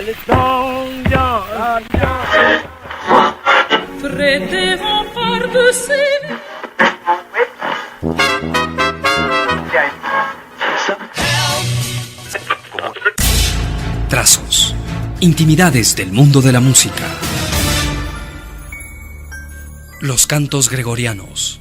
le temps, Près des remparts de ces... Trazos. Intimidades del mundo de la música. Los cantos gregorianos.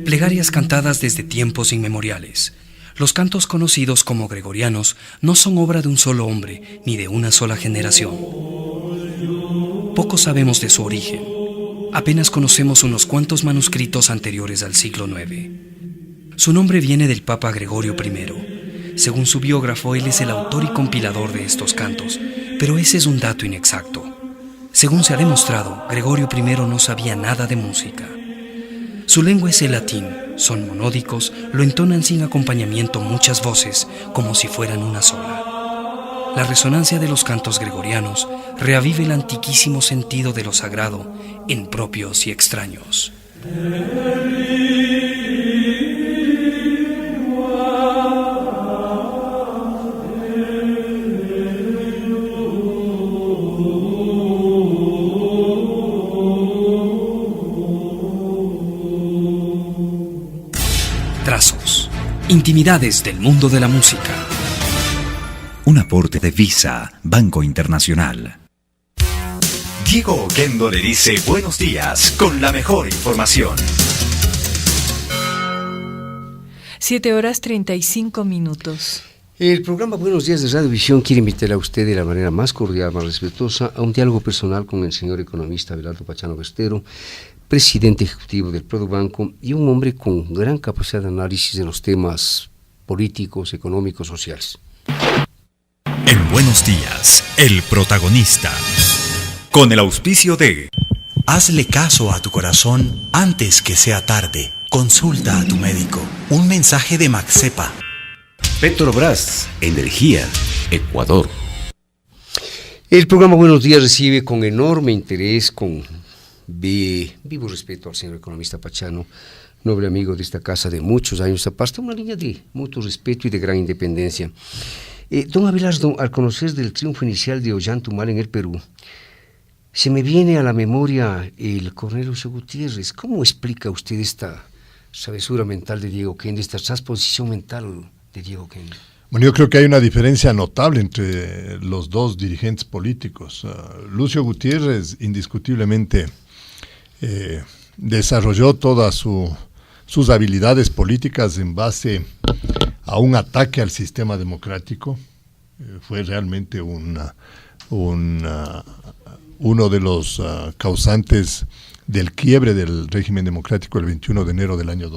Plegarias cantadas desde tiempos inmemoriales. Los cantos conocidos como gregorianos no son obra de un solo hombre ni de una sola generación. Poco sabemos de su origen. Apenas conocemos unos cuantos manuscritos anteriores al siglo IX. Su nombre viene del Papa Gregorio I. Según su biógrafo, él es el autor y compilador de estos cantos, pero ese es un dato inexacto. Según se ha demostrado, Gregorio I no sabía nada de música. Su lengua es el latín, son monódicos, lo entonan sin acompañamiento muchas voces, como si fueran una sola. La resonancia de los cantos gregorianos reavive el antiquísimo sentido de lo sagrado en propios y extraños. Trazos. Intimidades del mundo de la música. Un aporte de Visa, Banco Internacional. Diego Oquendo le dice buenos días con la mejor información. 7:35. El programa Buenos Días de Radiovisión quiere invitar a usted de la manera más cordial, más respetuosa, a un diálogo personal con el señor economista Abelardo Pachano Bestero, presidente ejecutivo del Produbanco y un hombre con gran capacidad de análisis de los temas políticos, económicos, sociales. En Buenos Días, el protagonista. Con el auspicio de... Hazle caso a tu corazón antes que sea tarde. Consulta a tu médico. Un mensaje de Maxepa. Petrobras, Energía, Ecuador. El programa Buenos Días recibe con enorme interés, con vivo respeto al señor economista Pachano, noble amigo de esta casa de muchos años, aparte una línea de mutuo respeto y de gran independencia. Don Abelardo, al conocer del triunfo inicial de Ollanta-Humala en el Perú, se me viene a la memoria el coronel Lucio Gutiérrez. ¿Cómo explica usted esta travesura mental de Diego Oquendo, esta transposición mental de Diego Oquendo? Bueno, yo creo que hay una diferencia notable entre los dos dirigentes políticos. Lucio Gutiérrez indiscutiblemente desarrolló todas sus habilidades políticas en base a un ataque al sistema democrático. Fue realmente uno de los causantes del quiebre del régimen democrático el 21 de enero del año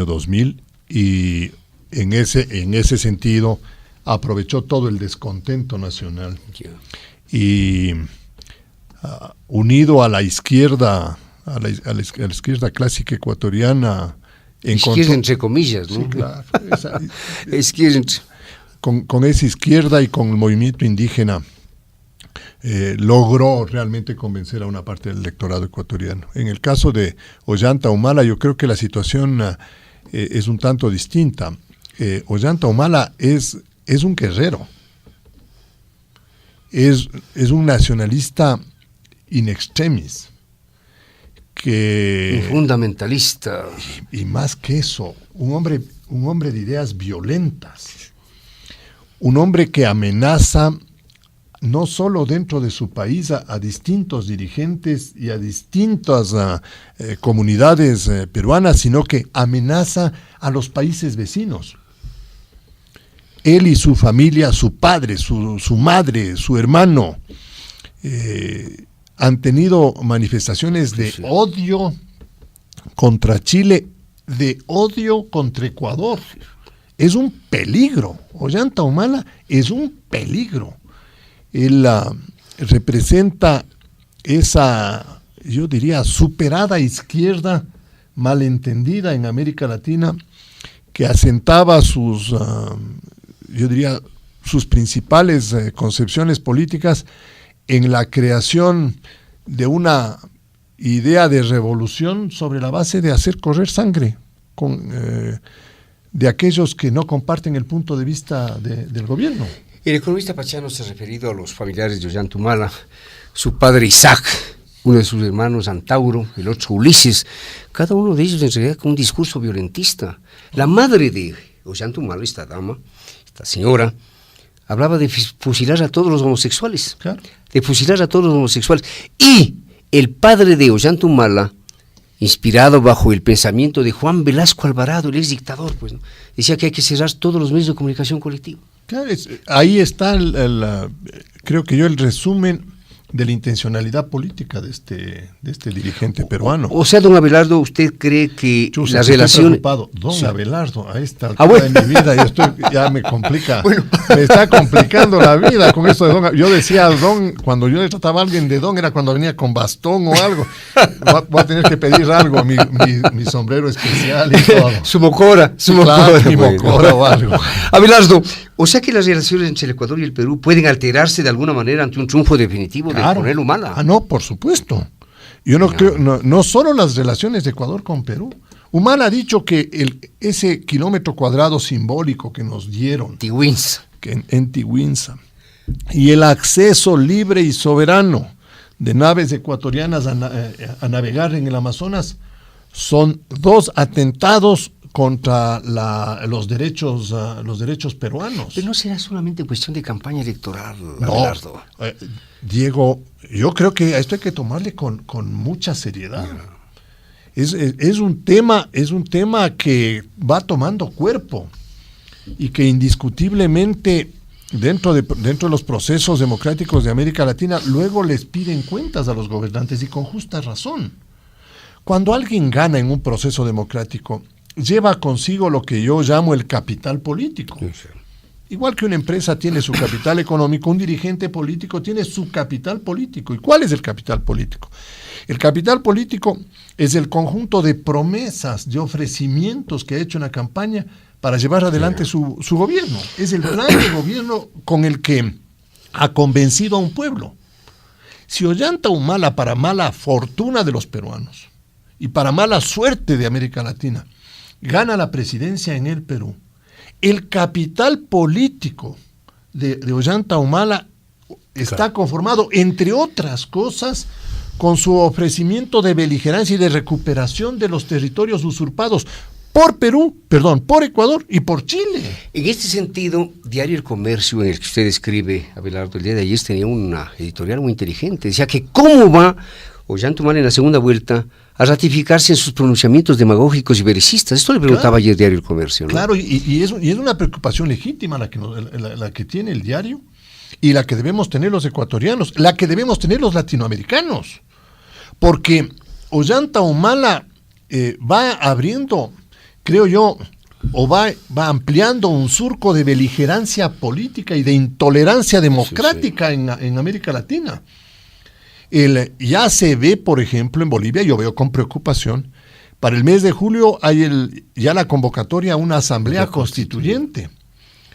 2000, y en ese sentido aprovechó todo el descontento nacional y unido a la izquierda, a la izquierda clásica ecuatoriana, izquierda entre comillas, ¿no? Sí, claro. Con esa izquierda y con el movimiento indígena logró realmente convencer a una parte del electorado ecuatoriano. En el caso de Ollanta-Humala, yo creo que la situación es un tanto distinta. Ollanta-Humala es un guerrero, es un nacionalista in extremis, un fundamentalista y más que eso, un hombre de ideas violentas, un hombre que amenaza no solo dentro de su país a distintos dirigentes y a distintas comunidades peruanas, sino que amenaza a los países vecinos. Él y su familia, su padre, su madre, su hermano, han tenido manifestaciones de odio contra Chile de odio contra Ecuador. Es un peligro. Ollanta Humala es un peligro. Él representa esa, yo diría, superada izquierda malentendida en América Latina, que asentaba sus, yo diría, sus principales concepciones políticas en la creación de una idea de revolución sobre la base de hacer correr sangre de aquellos que no comparten el punto de vista del gobierno. El economista Pachano se ha referido a los familiares de Ollanta Humala, su padre Isaac, uno de sus hermanos Antauro, el otro Ulises, cada uno de ellos en realidad con un discurso violentista. La madre de Ollanta Humala, esta dama, esta señora, hablaba de fusilar a todos los homosexuales, Claro. de fusilar a todos los homosexuales. Y el padre de Ollanta Humala, inspirado bajo el pensamiento de Juan Velasco Alvarado, el ex dictador, pues, ¿no?, decía que hay que cerrar todos los medios de comunicación colectiva. Claro, ahí está, creo que yo, el resumen de la intencionalidad política de este dirigente peruano. O sea, don Abelardo, ¿usted cree que Chusa, la estoy relación... preocupado. Don Sí. Abelardo, a esta altura bueno. de mi vida ya me complica, me está complicando la vida con esto de don. Yo decía don, cuando yo le trataba a alguien de don, era cuando venía con bastón o algo. Voy a tener que pedir algo, mi sombrero especial y todo. Su mocora, Claro, mi bueno. mocora o algo. Abelardo, o sea que las relaciones entre el Ecuador y el Perú pueden alterarse de alguna manera ante un triunfo definitivo del coronel Humala. Ah, no, por supuesto. Yo no creo, no solo las relaciones de Ecuador con Perú. Humala ha dicho que ese kilómetro cuadrado simbólico que nos dieron, Tiwins. que en Tiwinsa, y el acceso libre y soberano de naves ecuatorianas a navegar en el Amazonas son dos atentados contra los derechos peruanos. Pero no será solamente cuestión de campaña electoral, No, Abelardo. Diego, yo creo que a esto hay que tomarle con mucha seriedad. Es un tema que va tomando cuerpo y que indiscutiblemente dentro de los procesos democráticos de América Latina luego les piden cuentas a los gobernantes, y con justa razón. Cuando alguien gana en un proceso democrático, lleva consigo lo que yo llamo el capital político. Igual que una empresa tiene su capital económico, un dirigente político tiene su capital político. ¿Y cuál es el capital político? El capital político es el conjunto de promesas, de ofrecimientos que ha hecho una campaña para llevar adelante su gobierno. Es el plan de gobierno con el que ha convencido a un pueblo. Si Ollanta Humala, para mala fortuna de los peruanos y para mala suerte de América Latina, gana la presidencia en el Perú, el capital político de Ollanta Humala está conformado, entre otras cosas, con su ofrecimiento de beligerancia y de recuperación de los territorios usurpados por por Ecuador y por Chile. En este sentido, Diario El Comercio, en el que usted escribe, Abelardo, el día de ayer tenía una editorial muy inteligente. Decía que cómo va Ollanta Humala en la segunda vuelta a ratificarse en sus pronunciamientos demagógicos y belicistas. Esto le preguntaba ayer Diario El Comercio, ¿no? Claro, y es una preocupación legítima la que tiene el diario, y la que debemos tener los ecuatorianos, la que debemos tener los latinoamericanos, porque Ollanta Humala va abriendo, creo yo, o va ampliando un surco de beligerancia política y de intolerancia democrática en América Latina. Ya se ve, por ejemplo, en Bolivia, yo veo con preocupación, para el mes de julio hay ya la convocatoria a una asamblea constituyente.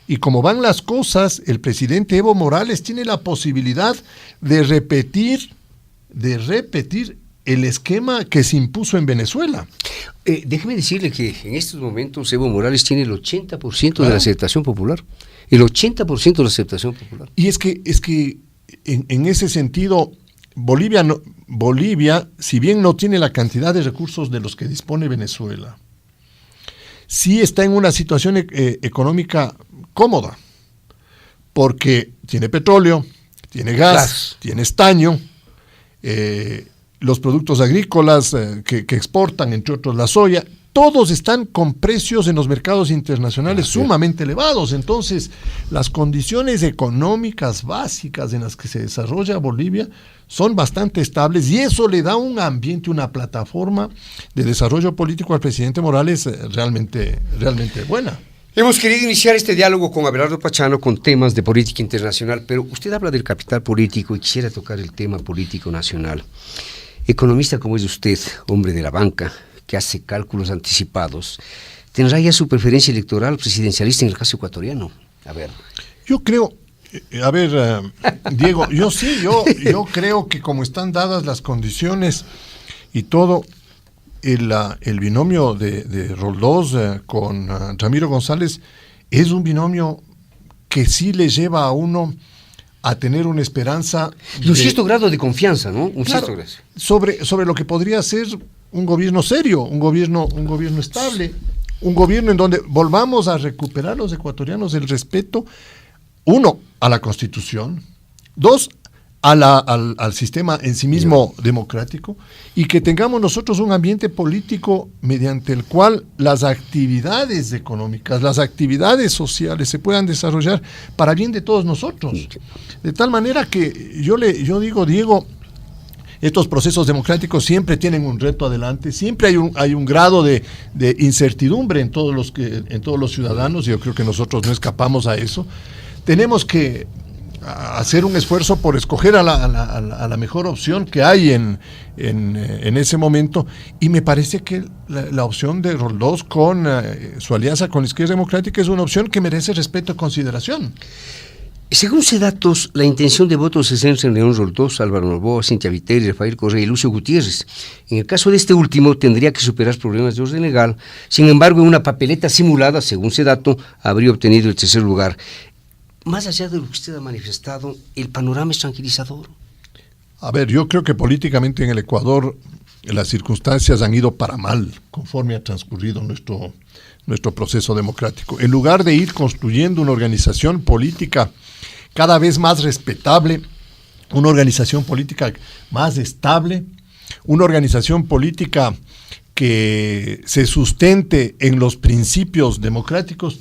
Y como van las cosas, el presidente Evo Morales tiene la posibilidad de repetir el esquema que se impuso en Venezuela. Déjeme decirle que en estos momentos Evo Morales tiene el 80% de la aceptación popular. El 80% de la aceptación popular. Y es que en ese sentido, Bolivia, si bien no tiene la cantidad de recursos de los que dispone Venezuela, sí está en una situación económica cómoda, porque tiene petróleo, tiene gas, tiene estaño, los productos agrícolas que exportan, entre otros la soya, todos están con precios en los mercados internacionales sumamente elevados. Entonces, las condiciones económicas básicas en las que se desarrolla Bolivia son bastante estables y eso le da un ambiente, una plataforma de desarrollo político al presidente Morales realmente buena. Hemos querido iniciar este diálogo con Abelardo Pachano con temas de política internacional, pero usted habla del capital político y quisiera tocar el tema político nacional. Economista como es usted, hombre de la banca, que hace cálculos anticipados, ¿tendrá ya su preferencia electoral presidencialista en el caso ecuatoriano? A ver. Yo creo, Diego, yo creo que como están dadas las condiciones y todo, el binomio de Roldós con Ramiro González es un binomio que sí le lleva a uno a tener una esperanza. Y un cierto grado de confianza, ¿no? Claro, sobre lo que podría ser un gobierno serio, un gobierno estable, un gobierno en donde volvamos a recuperar los ecuatorianos el respeto, uno, a la Constitución, dos, al sistema en sí mismo democrático, y que tengamos nosotros un ambiente político mediante el cual las actividades económicas, las actividades sociales se puedan desarrollar para bien de todos nosotros. De tal manera que yo digo, Diego, estos procesos democráticos siempre tienen un reto adelante, siempre hay un grado de incertidumbre en todos los ciudadanos, y yo creo que nosotros no escapamos a eso. Tenemos que hacer un esfuerzo por escoger a la mejor opción que hay en ese momento, y me parece que la opción de Roldós con su alianza con la Izquierda Democrática es una opción que merece respeto y consideración. Según datos, la intención de voto se centra en León Roldós, Álvaro Noboa, Cintia Viteri, Rafael Correa y Lucio Gutiérrez. En el caso de este último, tendría que superar problemas de orden legal. Sin embargo, en una papeleta simulada, según dato, habría obtenido el tercer lugar. Más allá de lo que usted ha manifestado, ¿el panorama es tranquilizador? A ver, yo creo que políticamente en el Ecuador las circunstancias han ido para mal conforme ha transcurrido nuestro proceso democrático. En lugar de ir construyendo una organización política cada vez más respetable, una organización política más estable, una organización política que se sustente en los principios democráticos,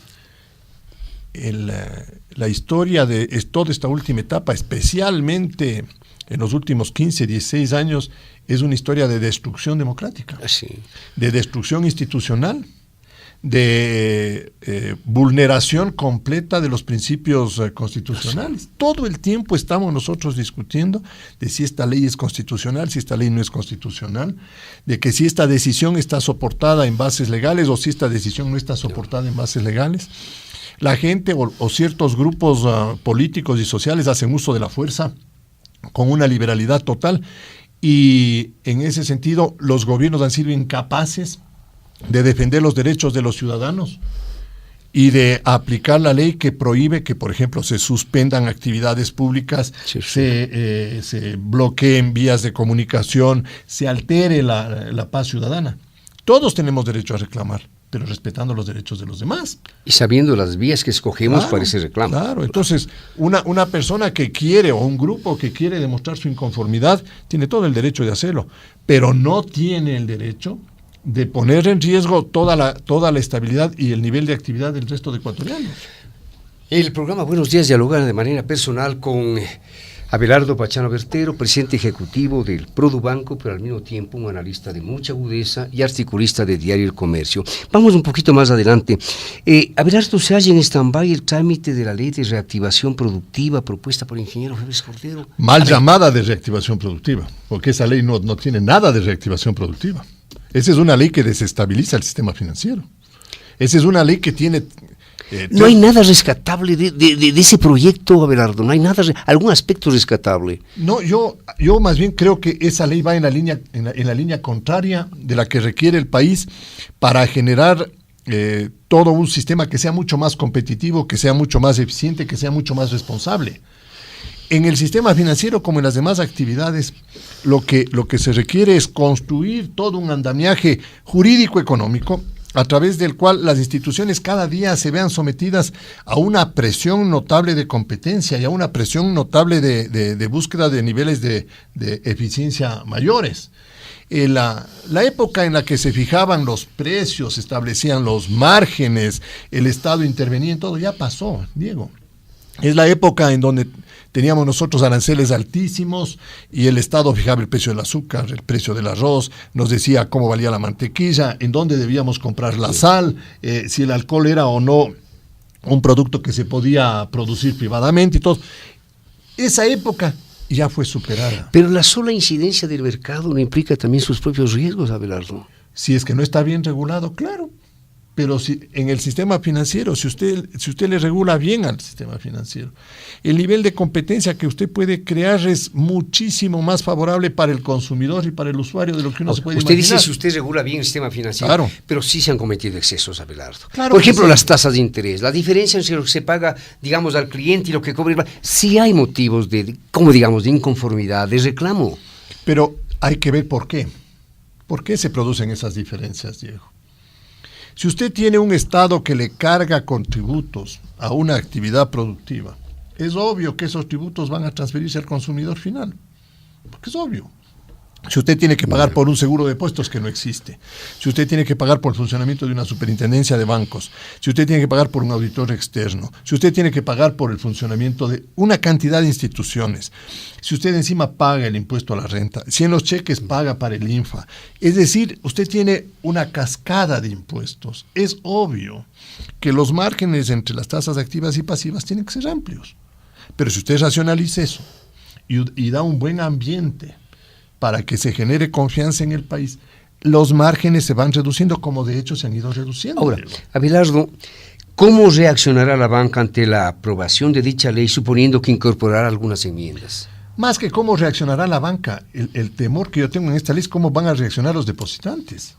la historia de toda esta última etapa, especialmente en los últimos 15, 16 años, es una historia de destrucción democrática, de destrucción institucional, de vulneración completa de los principios constitucionales. Todo el tiempo estamos nosotros discutiendo de si esta ley es constitucional, si esta ley no es constitucional, de que si esta decisión está soportada en bases legales o si esta decisión no está soportada en bases legales. La gente o ciertos grupos políticos y sociales hacen uso de la fuerza con una liberalidad total, y en ese sentido los gobiernos han sido incapaces de defender los derechos de los ciudadanos y de aplicar la ley que prohíbe que, por ejemplo, se suspendan actividades públicas, se bloqueen vías de comunicación, se altere la paz ciudadana. Todos tenemos derecho a reclamar, pero respetando los derechos de los demás. Y sabiendo las vías que escogemos para ese reclamo. Claro, entonces una persona que quiere, o un grupo que quiere demostrar su inconformidad, tiene todo el derecho de hacerlo, pero no tiene el derecho de poner en riesgo toda la estabilidad y el nivel de actividad del resto de ecuatorianos. El programa Buenos Días dialoga de manera personal con Abelardo Pachano Bertero, presidente ejecutivo del Produbanco, pero al mismo tiempo un analista de mucha agudeza y articulista de Diario El Comercio. Vamos un poquito más adelante. Abelardo, se halla en stand-by el trámite de la ley de reactivación productiva propuesta por el ingeniero Febres Cordero. Mal llamada de reactivación productiva, porque esa ley no tiene nada de reactivación productiva. Esa es una ley que desestabiliza el sistema financiero. Esa es una ley que tiene... no hay nada rescatable de ese proyecto, Abelardo, no hay nada, algún aspecto rescatable. No, yo más bien creo que esa ley va en la línea contraria de la que requiere el país para generar todo un sistema que sea mucho más competitivo, que sea mucho más eficiente, que sea mucho más responsable. En el sistema financiero, como en las demás actividades, lo que se requiere es construir todo un andamiaje jurídico-económico a través del cual las instituciones cada día se vean sometidas a una presión notable de competencia y a una presión notable de búsqueda de niveles de eficiencia mayores. La época en la que se fijaban los precios, se establecían los márgenes, el Estado intervenía en todo, ya pasó, Diego. Es la época en donde teníamos nosotros aranceles altísimos y el Estado fijaba el precio del azúcar, el precio del arroz, nos decía cómo valía la mantequilla, en dónde debíamos comprar la sal, si el alcohol era o no un producto que se podía producir privadamente y todo. Esa época ya fue superada. Pero la sola incidencia del mercado no implica también sus propios riesgos, Abelardo. Si es que no está bien regulado, claro. Pero si en el sistema financiero, si usted le regula bien al sistema financiero, el nivel de competencia que usted puede crear es muchísimo más favorable para el consumidor y para el usuario de lo que uno se puede usted imaginar. Dice si usted regula bien el sistema financiero, claro, pero sí se han cometido excesos, Abelardo. Claro, por ejemplo, sí. Las tasas de interés, la diferencia entre lo que se paga, digamos, al cliente y lo que cobra. Sí hay motivos de inconformidad, de reclamo. Pero hay que ver por qué. ¿Por qué se producen esas diferencias, Diego? Si usted tiene un Estado que le carga con tributos a una actividad productiva, es obvio que esos tributos van a transferirse al consumidor final, porque es obvio. Si usted tiene que pagar por un seguro de puestos que no existe, si usted tiene que pagar por el funcionamiento de una superintendencia de bancos, si usted tiene que pagar por un auditor externo, si usted tiene que pagar por el funcionamiento de una cantidad de instituciones, si usted encima paga el impuesto a la renta, si en los cheques paga para el INFA, es decir, usted tiene una cascada de impuestos, es obvio que los márgenes entre las tasas activas y pasivas tienen que ser amplios. Pero si usted racionaliza eso y da un buen ambiente para que se genere confianza en el país, los márgenes se van reduciendo, como de hecho se han ido reduciendo. Ahora, Abelardo, ¿cómo reaccionará la banca ante la aprobación de dicha ley, suponiendo que incorporará algunas enmiendas? Más que cómo reaccionará la banca, el temor que yo tengo en esta ley es cómo van a reaccionar los depositantes,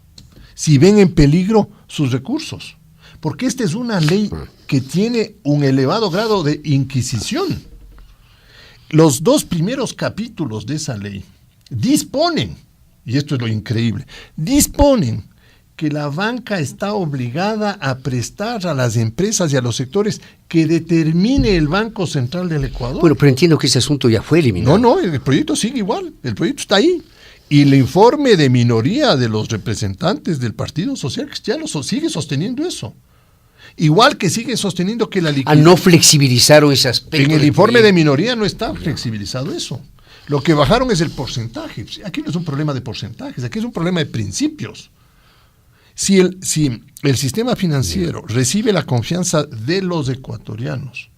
si ven en peligro sus recursos. Porque esta es una ley que tiene un elevado grado de inquisición. Los 2 primeros capítulos de esa ley disponen, y esto es lo increíble, disponen que la banca está obligada a prestar a las empresas y a los sectores que determine el Banco Central del Ecuador. Bueno, pero entiendo que ese asunto ya fue eliminado. No, el proyecto sigue igual, el proyecto está ahí. Y el informe de minoría de los representantes del Partido Social Cristiano sigue sosteniendo eso. Igual que sigue sosteniendo que la liquidez... no flexibilizaron ese aspecto. En el informe de minoría no está flexibilizado eso. Lo que bajaron es el porcentaje. Aquí no es un problema de porcentajes, aquí es un problema de principios. Si el sistema financiero recibe la confianza de los ecuatorianos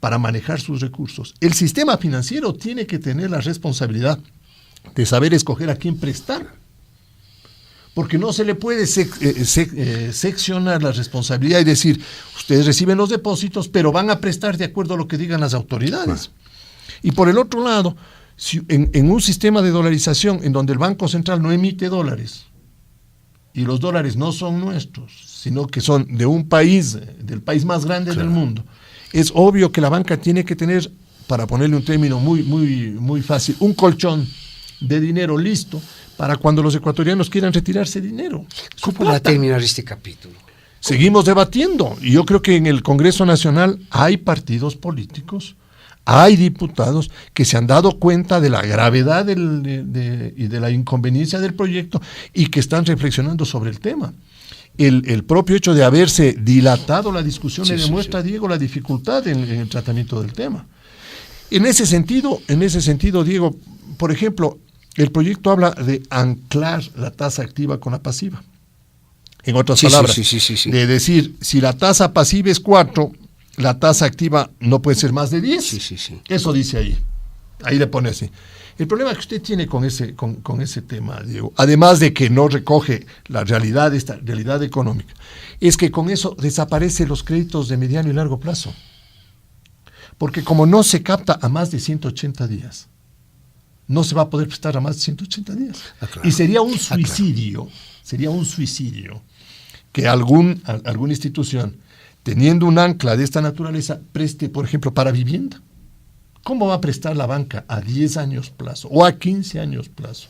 para manejar sus recursos, el sistema financiero tiene que tener la responsabilidad de saber escoger a quién prestar. Porque no se le puede seccionar la responsabilidad y decir, ustedes reciben los depósitos, pero van a prestar de acuerdo a lo que digan las autoridades. Y por el otro lado, si en un sistema de dolarización en donde el Banco Central no emite dólares y los dólares no son nuestros, sino que son de un país, del país más grande del mundo, es obvio que la banca tiene que tener, para ponerle un término muy fácil, un colchón de dinero listo para cuando los ecuatorianos quieran retirarse dinero. ¿Cómo va a terminar este capítulo? Seguimos debatiendo y yo creo que en el Congreso Nacional hay partidos políticos, hay diputados que se han dado cuenta de la gravedad y de la inconveniencia del proyecto y que están reflexionando sobre el tema. El propio hecho de haberse dilatado la discusión le demuestra, Diego, la dificultad en el tratamiento del tema. En ese sentido, Diego, por ejemplo, el proyecto habla de anclar la tasa activa con la pasiva. En otras palabras, de decir, si la tasa pasiva es 4, la tasa activa no puede ser más de 10. Eso dice ahí. Ahí le pone así. El problema que usted tiene con ese tema, Diego, además de que no recoge la realidad, esta realidad económica, es que con eso desaparecen los créditos de mediano y largo plazo. Porque como no se capta a más de 180 días, no se va a poder prestar a más de 180 días. Y sería un suicidio, que alguna institución, teniendo un ancla de esta naturaleza, preste, por ejemplo, para vivienda. ¿Cómo va a prestar la banca a 10 años plazo o a 15 años plazo?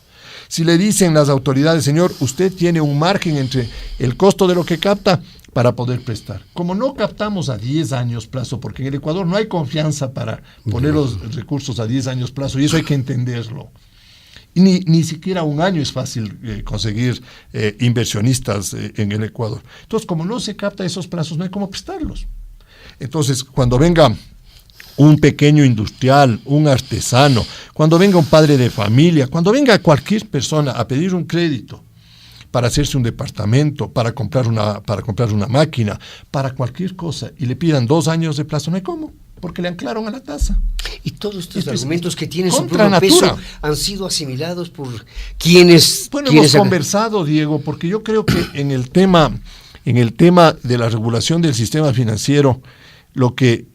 Si le dicen las autoridades, señor, usted tiene un margen entre el costo de lo que capta para poder prestar. Como no captamos a 10 años plazo, porque en el Ecuador no hay confianza para poner los recursos a 10 años plazo, y eso hay que entenderlo. Ni siquiera un año es fácil conseguir inversionistas en el Ecuador. Entonces, como no se capta esos plazos, no hay cómo prestarlos. Entonces, cuando venga un pequeño industrial, un artesano, cuando venga un padre de familia, cuando venga cualquier persona a pedir un crédito para hacerse un departamento, para comprar una máquina, para cualquier cosa, y le pidan 2 años de plazo, no hay cómo, porque le anclaron a la tasa. Y todos estos argumentos que tienen su contra propio peso natura han sido asimilados por quienes... Bueno, hemos conversado, Diego, porque yo creo que en el tema de la regulación del sistema financiero, lo que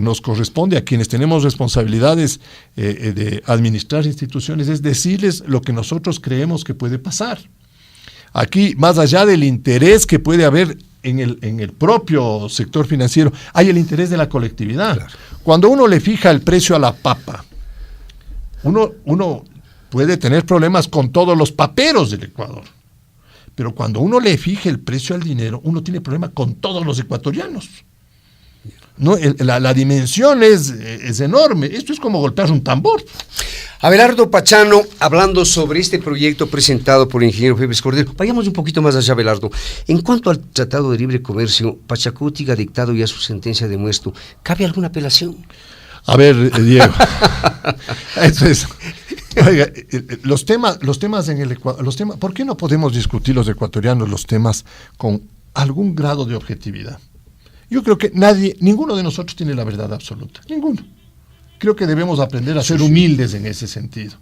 nos corresponde a quienes tenemos responsabilidades de administrar instituciones es decirles lo que nosotros creemos que puede pasar. Aquí, más allá del interés que puede haber en el propio sector financiero, hay el interés de la colectividad. Claro. Cuando uno le fija el precio a la papa, uno puede tener problemas con todos los paperos del Ecuador, pero cuando uno le fija el precio al dinero, uno tiene problema con todos los ecuatorianos. No, la dimensión es enorme. Esto es como golpear un tambor. Abelardo Pachano, hablando sobre este proyecto presentado por el ingeniero Febres Cordero. Vayamos un poquito más allá, Abelardo. En cuanto al Tratado de Libre Comercio, Pachacutic ha dictado ya su sentencia de muestro. ¿Cabe alguna apelación? A ver, Diego. Eso es. Oiga, los temas en el Ecuador, ¿por qué no podemos discutir los ecuatorianos los temas con algún grado de objetividad? Yo creo que ninguno de nosotros tiene la verdad absoluta, ninguno. Creo que debemos aprender a ser humildes en ese sentido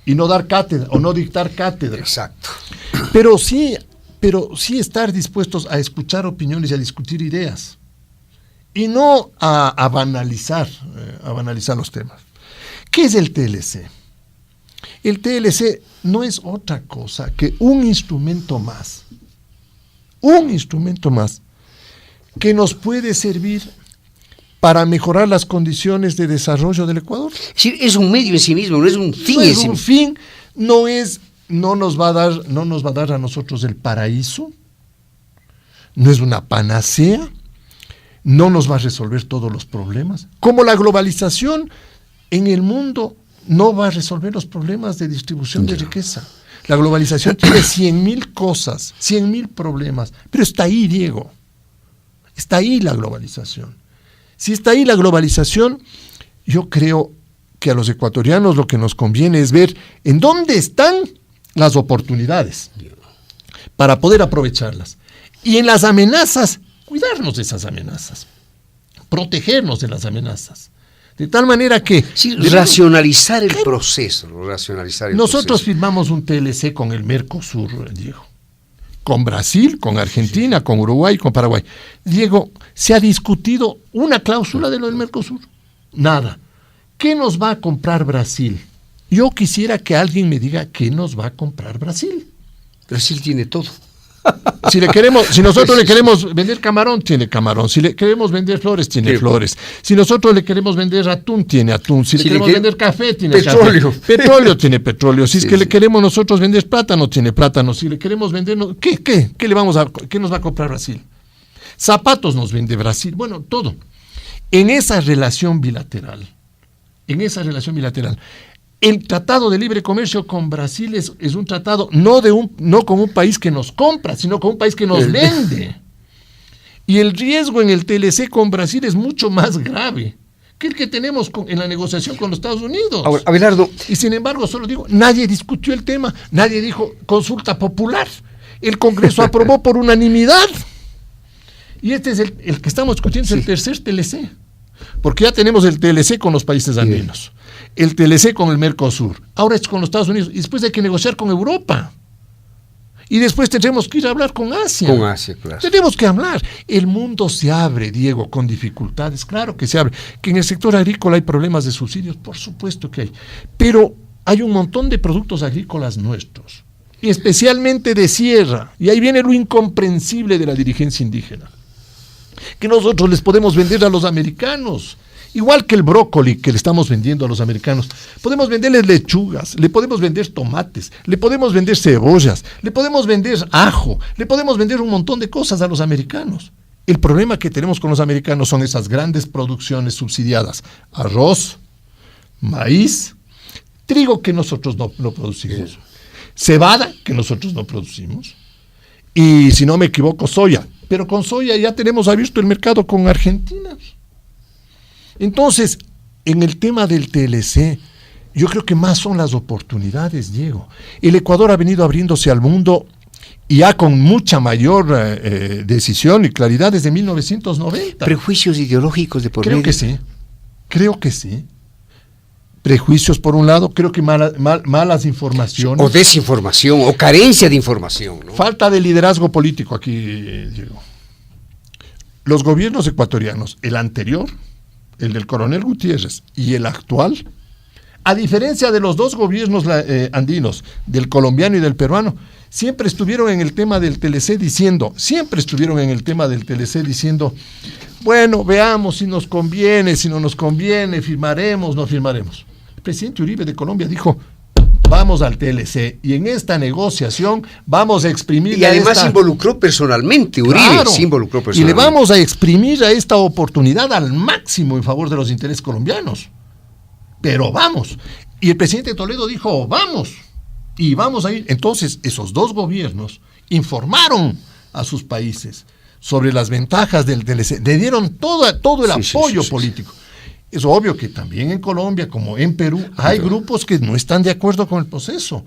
y no dar cátedra o no dictar cátedra. Exacto. Pero sí estar dispuestos a escuchar opiniones y a discutir ideas y no a banalizar los temas. ¿Qué es el TLC? El TLC no es otra cosa que un instrumento más que nos puede servir para mejorar las condiciones de desarrollo del Ecuador. Sí, es un medio en sí mismo, no es un fin. No es un fin, no nos va a dar a nosotros el paraíso, no es una panacea, no nos va a resolver todos los problemas. Como la globalización en el mundo no va a resolver los problemas de distribución de riqueza. La globalización tiene 100,000 cosas, 100,000 problemas, pero está ahí, Diego. Está ahí la globalización. Si está ahí la globalización, yo creo que a los ecuatorianos lo que nos conviene es ver en dónde están las oportunidades para poder aprovecharlas. Y en las amenazas, cuidarnos de esas amenazas, protegernos de las amenazas. De tal manera que... Sí, racionalizar el proceso. Nosotros firmamos un TLC con el Mercosur, Diego. Con Brasil, con Argentina, con Uruguay, con Paraguay. Diego, ¿se ha discutido una cláusula de lo del Mercosur? Nada. ¿Qué nos va a comprar Brasil? Yo quisiera que alguien me diga qué nos va a comprar Brasil. Brasil tiene todo. Si nosotros le queremos vender camarón, tiene camarón. Si le queremos vender flores, tiene flores. Si nosotros le queremos vender atún, tiene atún. Si le queremos vender café, tiene petróleo. Café. Petróleo tiene petróleo. Si es que le queremos nosotros vender plátano, tiene plátano. Si le queremos vender, ¿qué nos va a comprar Brasil? Zapatos nos vende Brasil. Bueno, todo. En esa relación bilateral, el Tratado de Libre Comercio con Brasil es un tratado no con un país que nos compra, sino con un país que nos vende. Y el riesgo en el TLC con Brasil es mucho más grave que el que tenemos en la negociación con los Estados Unidos. Ahora, Abelardo. Y sin embargo, solo digo, nadie discutió el tema, nadie dijo consulta popular. El Congreso aprobó por unanimidad. Y este es el que estamos discutiendo, es el tercer TLC. Porque ya tenemos el TLC con los países andinos, el TLC con el Mercosur, ahora es con los Estados Unidos, y después hay que negociar con Europa. Y después tendremos que ir a hablar con Asia. Con Asia, claro. Tenemos que hablar. El mundo se abre, Diego, con dificultades, claro que se abre. Que en el sector agrícola hay problemas de subsidios, por supuesto que hay. Pero hay un montón de productos agrícolas nuestros, y especialmente de sierra, y ahí viene lo incomprensible de la dirigencia indígena, que nosotros les podemos vender a los americanos, igual que el brócoli que le estamos vendiendo a los americanos. Podemos venderles lechugas, le podemos vender tomates, le podemos vender cebollas, le podemos vender ajo, le podemos vender un montón de cosas a los americanos. El problema que tenemos con los americanos son esas grandes producciones subsidiadas: arroz, maíz, trigo que nosotros no producimos, cebada que nosotros no producimos, y si no me equivoco, soya. Pero con soya ya tenemos abierto el mercado con Argentina. Entonces, en el tema del TLC, yo creo que más son las oportunidades, Diego. El Ecuador ha venido abriéndose al mundo y ya con mucha mayor decisión y claridad desde 1990. ¿Prejuicios ideológicos de por medio? Creo que sí. Prejuicios por un lado, creo que malas informaciones. O desinformación, o carencia de información, ¿no? Falta de liderazgo político aquí, Diego. Los gobiernos ecuatorianos, el anterior, el del coronel Gutiérrez, y el actual, a diferencia de los dos gobiernos andinos, del colombiano y del peruano, siempre estuvieron en el tema del TLC diciendo, bueno, veamos si nos conviene, si no nos conviene, firmaremos, no firmaremos. El presidente Uribe de Colombia dijo, vamos al TLC y en esta negociación vamos a exprimir. Y además involucró personalmente, Uribe, claro, se involucró personalmente. Y le vamos a exprimir a esta oportunidad al máximo en favor de los intereses colombianos. Pero vamos. Y el presidente Toledo dijo, vamos. Y vamos a ir. Entonces, esos dos gobiernos informaron a sus países sobre las ventajas del TLC. Le dieron todo el apoyo político. Es obvio que también en Colombia, como en Perú, hay grupos que no están de acuerdo con el proceso,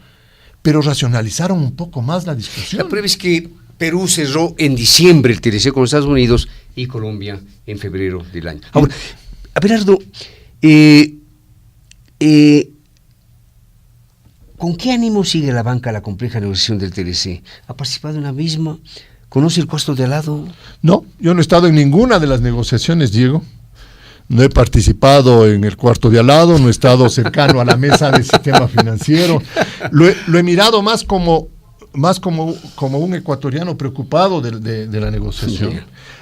pero racionalizaron un poco más la discusión. La prueba es que Perú cerró en diciembre el TLC con los Estados Unidos y Colombia en febrero del año. Ahora, Abelardo, ¿con qué ánimo sigue la banca la compleja negociación del TLC? ¿Ha participado en la misma? ¿Conoce el costo de al lado? No, yo no he estado en ninguna de las negociaciones, Diego. No he participado en el cuarto de al lado, no he estado cercano a la mesa del sistema financiero. Lo he mirado más como un ecuatoriano preocupado de la negociación. Sí.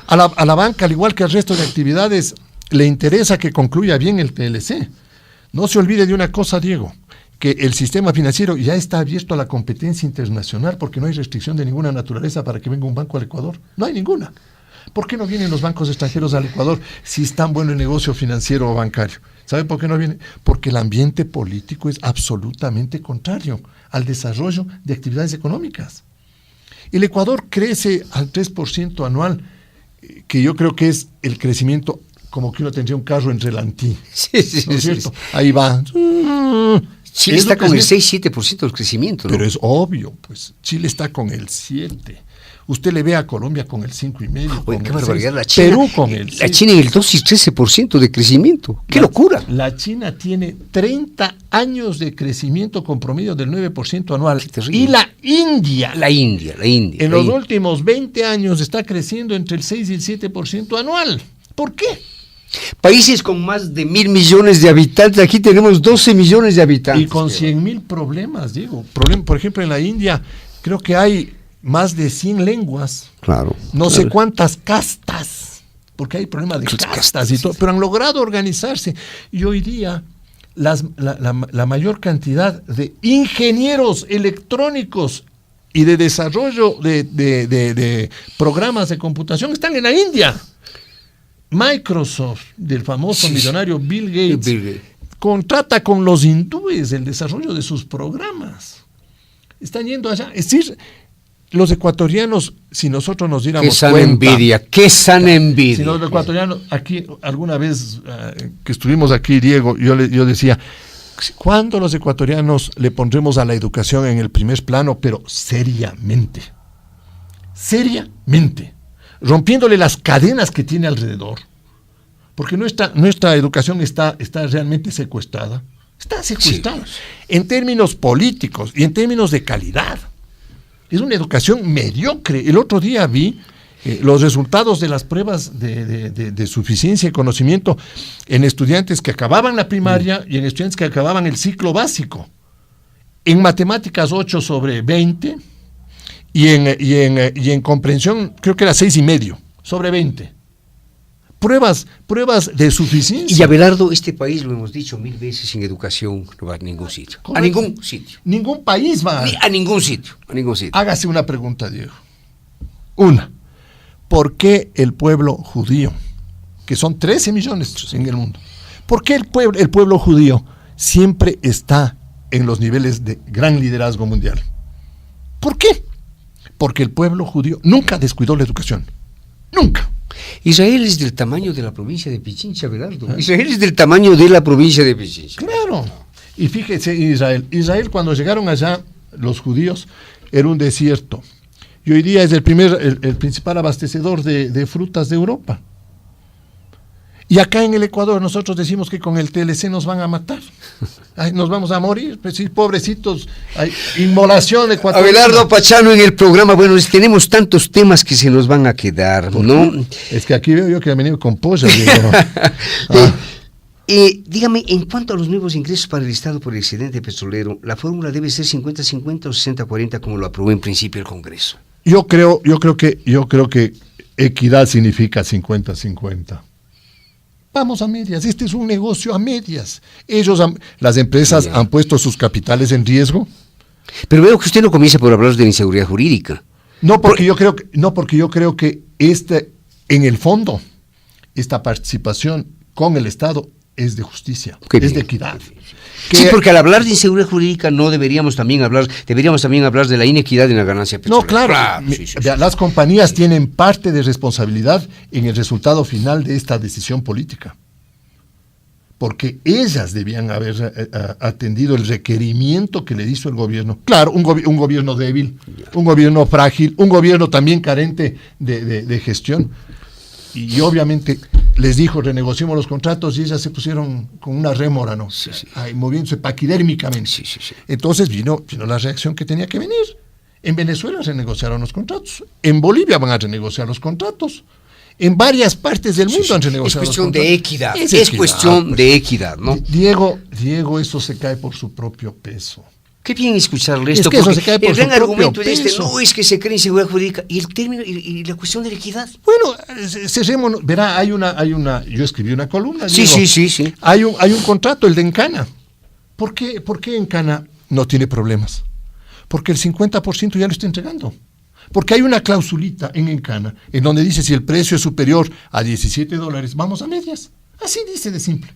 A la banca, al igual que al resto de actividades, le interesa que concluya bien el TLC. No se olvide de una cosa, Diego, que el sistema financiero ya está abierto a la competencia internacional porque no hay restricción de ninguna naturaleza para que venga un banco al Ecuador. No hay ninguna. ¿Por qué no vienen los bancos extranjeros al Ecuador si es tan bueno el negocio financiero o bancario? ¿Sabe por qué no vienen? Porque el ambiente político es absolutamente contrario al desarrollo de actividades económicas. El Ecuador crece al 3% anual, que yo creo que es el crecimiento como que uno tendría un carro en relantí. Sí, ¿No es cierto? Ahí va. Chile está con el 6-7% del crecimiento, ¿no? Pero es obvio, pues Chile está con el 7%. Usted le ve a Colombia con el 5,5%. Oye, qué barbaridad, la China. Perú con el 6%. La China en el 2-13% de crecimiento. ¡Qué locura! La China tiene 30 años de crecimiento con promedio del 9% anual. Y la India. En los últimos 20 años está creciendo entre el 6 y el 7% anual. ¿Por qué? Países con más de 1,000 millones de habitantes, aquí tenemos 12 millones de habitantes. Y con 100,000 problemas, digo. Por ejemplo, en la India creo que hay más de 100 lenguas, no sé cuántas castas, porque hay problemas de castas y todo, pero han logrado organizarse. Y hoy día la mayor cantidad de ingenieros electrónicos y de desarrollo de programas de computación están en la India. Microsoft, del famoso millonario Bill Gates, contrata con los hindúes el desarrollo de sus programas. Están yendo allá. Es decir, los ecuatorianos, si nosotros nos diéramos qué sana envidia. Si los ecuatorianos, aquí, alguna vez que estuvimos aquí, Diego, yo decía, ¿cuándo los ecuatorianos le pondremos a la educación en el primer plano, pero seriamente? Seriamente. Rompiéndole las cadenas que tiene alrededor, porque nuestra educación está realmente secuestrada. Está secuestrada en términos políticos y en términos de calidad. Es una educación mediocre. El otro día vi los resultados de las pruebas de suficiencia y conocimiento en estudiantes que acababan la primaria y en estudiantes que acababan el ciclo básico. En matemáticas 8/20 y en comprensión creo que era 6,5 sobre 20. Pruebas de suficiencia. Y Abelardo, este país, lo hemos dicho 1000 veces, sin educación no va a ningún sitio. Correcto. A ningún sitio. Ningún país va. A ningún sitio. Hágase una pregunta, Diego. Una, ¿por qué el pueblo judío, que son 13 millones en el mundo, por qué el pueblo judío siempre está en los niveles de gran liderazgo mundial. ¿Por qué? Porque el pueblo judío nunca descuidó la educación. Nunca. Israel es del tamaño de la provincia de Pichincha, Abelardo. Israel es del tamaño de la provincia de Pichincha. Claro. Y fíjese, Israel cuando llegaron allá, los judíos, era un desierto. Y hoy día es el principal abastecedor de frutas de Europa. Y acá en el Ecuador nosotros decimos que con el TLC nos van a matar. Ay, nos vamos a morir, pues sí, pobrecitos. Hay inmolación ecuatoriana. Abelardo Pachano en el programa. Bueno, tenemos tantos temas que se nos van a quedar, ¿no? Es que aquí veo yo que ha venido con pollo. Dígame, en cuanto a los nuevos ingresos para el Estado por el excedente petrolero, ¿la fórmula debe ser 50-50 o 60-40 como lo aprobó en principio el Congreso? Yo creo que equidad significa 50-50. Vamos a medias, este es un negocio a medias. Las empresas han puesto sus capitales en riesgo. Pero veo que usted no comienza por hablar de la inseguridad jurídica. No, porque yo creo que en el fondo, esta participación con el Estado es de justicia, es de equidad. Sí, porque al hablar de inseguridad jurídica deberíamos también hablar de la inequidad en la ganancia petrolera. No, claro. Sí. Las compañías tienen parte de responsabilidad en el resultado final de esta decisión política. Porque ellas debían haber atendido el requerimiento que le hizo el gobierno. Claro, un gobierno débil, un gobierno frágil, un gobierno también carente de gestión. Y obviamente les dijo, renegociemos los contratos, y ellas se pusieron con una rémora, ¿no? Sí. Moviéndose paquidérmicamente. Sí. Entonces vino la reacción que tenía que venir. En Venezuela renegociaron los contratos. En Bolivia van a renegociar los contratos. En varias partes del mundo han renegociado los contratos. Es cuestión de equidad, ¿no? Diego, eso se cae por su propio peso. Qué bien escucharle esto, es que eso se cae por el gran argumento es peso. es que se cree inseguridad jurídica y el término y la cuestión de la equidad. Bueno, cerremos, verá, yo escribí una columna. Sí. Hay un contrato, el de Encana. ¿Por qué Encana no tiene problemas? Porque el 50% ya lo está entregando. Porque hay una clausulita en Encana en donde dice si el precio es superior a $17, vamos a medias. Así dice de simple.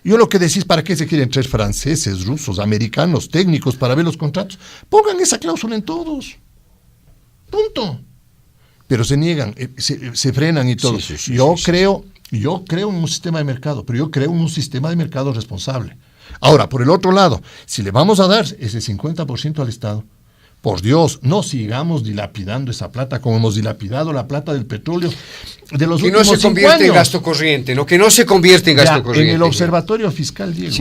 Yo lo que decís, ¿para qué se quieren traer franceses, rusos, americanos, técnicos para ver los contratos? Pongan esa cláusula en todos. Punto. Pero se niegan, se frenan y todo. Yo creo en un sistema de mercado, pero yo creo en un sistema de mercado responsable. Ahora, por el otro lado, si le vamos a dar ese 50% al Estado, por Dios, no sigamos dilapidando esa plata como hemos dilapidado la plata del petróleo de los últimos 5 años. Que no se convierte en gasto corriente, ¿no? Que no se convierte en gasto corriente. En el Observatorio Fiscal, Diego,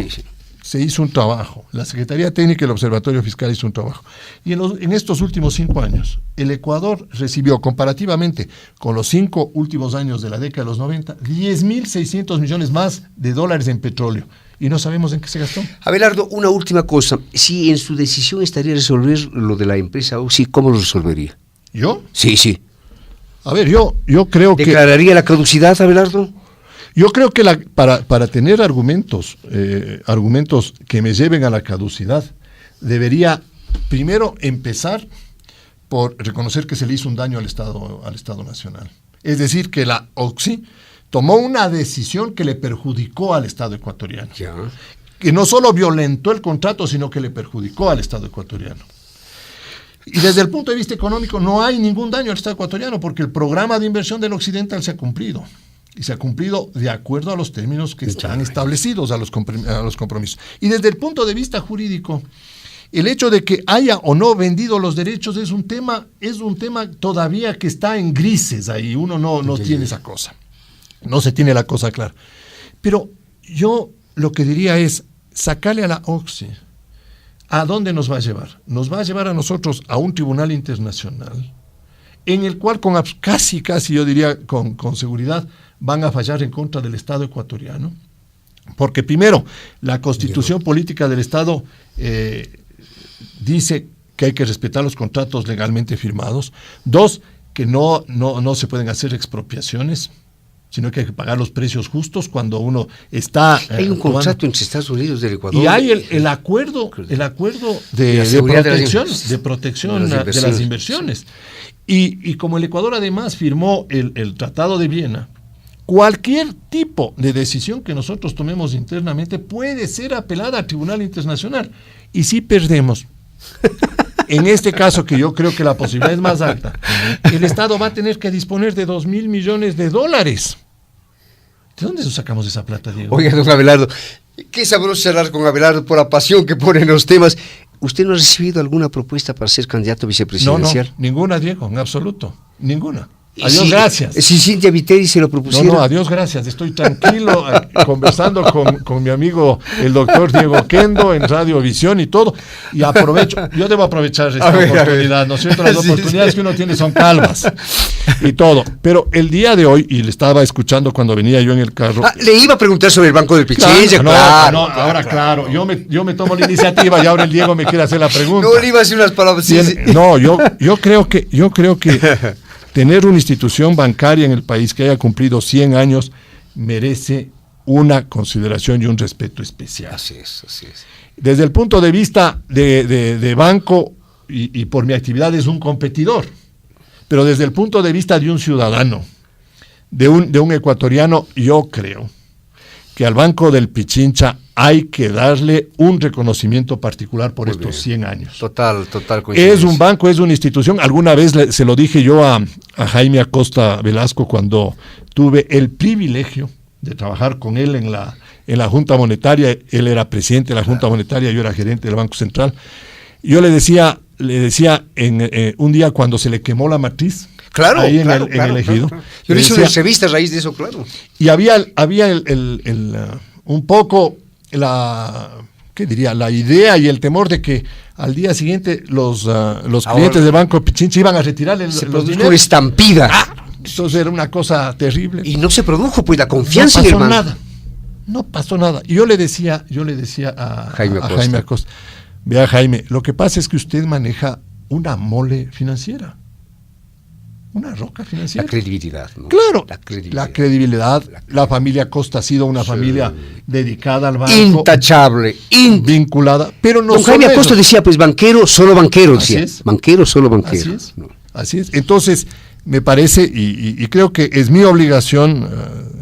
se hizo un trabajo. La Secretaría Técnica del Observatorio Fiscal hizo un trabajo. Y en estos últimos 5 años, el Ecuador recibió, comparativamente con los 5 últimos años de la década de los 90, 10.600 millones más de dólares en petróleo. Y no sabemos en qué se gastó. Abelardo, una última cosa. Si en su decisión estaría resolver lo de la empresa Oxy, ¿cómo lo resolvería? ¿Yo? Sí. A ver, yo creo que... ¿Declararía la caducidad, Abelardo? Yo creo que para tener argumentos que me lleven a la caducidad, debería primero empezar por reconocer que se le hizo un daño al Estado Nacional. Es decir, que la Oxy tomó una decisión que le perjudicó al Estado ecuatoriano. Que no solo violentó el contrato, sino que le perjudicó al Estado ecuatoriano. Y desde el punto de vista económico no hay ningún daño al Estado ecuatoriano porque el programa de inversión del Occidental se ha cumplido. Y se ha cumplido de acuerdo a los términos que están establecidos, a los compromisos. Y desde el punto de vista jurídico, el hecho de que haya o no vendido los derechos es un tema todavía que está en grises ahí. Uno no tiene esa cosa. No se tiene la cosa clara. Pero yo lo que diría es sacarle a la Oxy. ¿A dónde nos va a llevar? Nos va a llevar a nosotros a un tribunal internacional en el cual casi yo diría con seguridad van a fallar en contra del Estado ecuatoriano. Porque primero, la Constitución Política del Estado dice que hay que respetar los contratos legalmente firmados. 2, que no se pueden hacer expropiaciones, sino que hay que pagar los precios justos cuando uno está... Hay un contrato entre Estados Unidos y el Ecuador. Y hay el acuerdo de protección de las inversiones. Y como el Ecuador además firmó el Tratado de Viena, cualquier tipo de decisión que nosotros tomemos internamente puede ser apelada al Tribunal Internacional. Y si perdemos, en este caso, que yo creo que la posibilidad es más alta, el Estado va a tener que disponer de $2.000 millones. ¿De dónde sacamos esa plata, Diego? Oiga, don Abelardo, qué sabroso charlar con Abelardo por la pasión que pone en los temas. ¿Usted no ha recibido alguna propuesta para ser candidato vicepresidencial? No, ninguna, Diego, en absoluto, ninguna. Adiós, gracias. Si Cintia Viteri se lo propusiera. No, adiós, gracias. Estoy tranquilo conversando con mi amigo el doctor Diego Kendo en Radiovisión y todo. Y aprovecho, yo debo aprovechar esta oportunidad, ¿no es cierto? Las oportunidades que uno tiene son calvas y todo. Pero el día de hoy, y le estaba escuchando cuando venía yo en el carro. Le iba a preguntar sobre el Banco del Pichincha, claro. Yo me tomo la iniciativa y ahora el Diego me quiere hacer la pregunta. No le iba a decir unas palabras. No, yo creo que tener una institución bancaria en el país que haya cumplido 100 años merece una consideración y un respeto especial. Así es. Desde el punto de vista de banco, y por mi actividad es un competidor, pero desde el punto de vista de un ciudadano, de un ecuatoriano, yo creo que al Banco del Pichincha hay que darle un reconocimiento particular por estos 100 años. Total coincidencia. Es un banco, es una institución. Alguna vez se lo dije yo a Jaime Acosta Velasco cuando tuve el privilegio de trabajar con él en la Junta Monetaria. Él era presidente de la Junta Monetaria, yo era gerente del Banco Central. Yo le decía un día cuando se le quemó la matriz, ahí en el ejido. Yo le hice una entrevista a raíz de eso, claro. Y había un poco la idea y el temor de que al día siguiente los clientes del Banco Pichincha iban a retirar los dineros. Por estampida. Entonces era una cosa terrible. Y no se produjo, pues, la confianza en el banco. No pasó nada. Y yo le decía a Jaime Acosta, vea, Jaime, lo que pasa es que usted maneja una mole financiera. Una roca financiera. La credibilidad, ¿no? Claro, la credibilidad. La familia Acosta ha sido una familia dedicada al banco. Intachable. Vinculada. Pero no. Don Jaime Acosta decía, pues, banquero, solo banquero. Decía. Banquero, solo banquero. Así es. Entonces, me parece, y creo que es mi obligación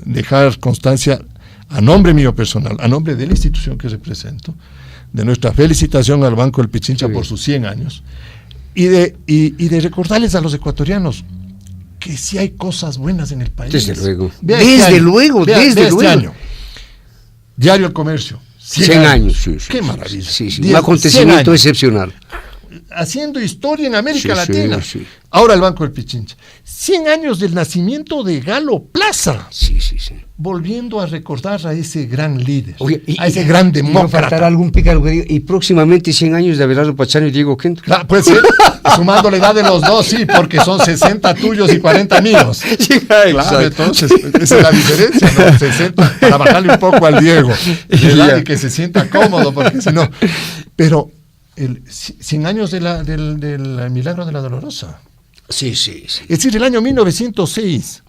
dejar constancia, a nombre mío personal, a nombre de la institución que represento, de nuestra felicitación al Banco del Pichincha por sus 100 años, y de recordarles a los ecuatorianos que sí hay cosas buenas en el país. Desde luego. Desde luego. Este año. Diario El Comercio. 100 años. Sí. Qué maravilla. Sí. Un acontecimiento excepcional. Haciendo historia en América Latina. Sí. Ahora el Banco del Pichincha. 100 años del nacimiento de Galo Plaza. Sí. Volviendo a recordar a ese gran líder, a ese gran demócrata. No faltará algún pícaro que diga, y próximamente 100 años de Abelardo Pachano y Diego Kendo. Claro, puede ser, sumando la edad de los dos, sí, porque son 60 tuyos y 40 míos. Claro, entonces, esa es la diferencia, ¿no? 60, para bajarle un poco al Diego, y que se sienta cómodo, porque si no. Pero 100 años del Milagro de la Dolorosa. Sí. Es decir, el año 1906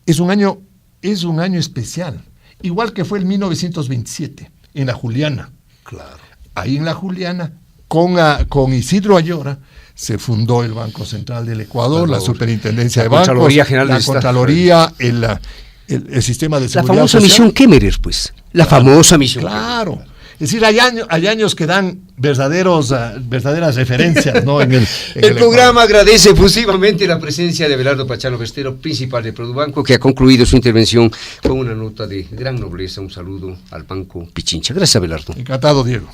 es un año especial, igual que fue el 1927 en la Juliana. Claro. Ahí en la Juliana, con Isidro Ayora, se fundó el Banco Central del Ecuador, la Superintendencia de Bancos, la Contraloría, el sistema de seguridad. La famosa misión Kemmerer, pues. La famosa misión. Claro. Es decir, hay años que dan verdaderas referencias, ¿no? El programa agradece efusivamente la presencia de Abelardo Pachano Bestero, principal de Produbanco, que ha concluido su intervención con una nota de gran nobleza. Un saludo al Banco Pichincha. Gracias, Abelardo. Encantado, Diego.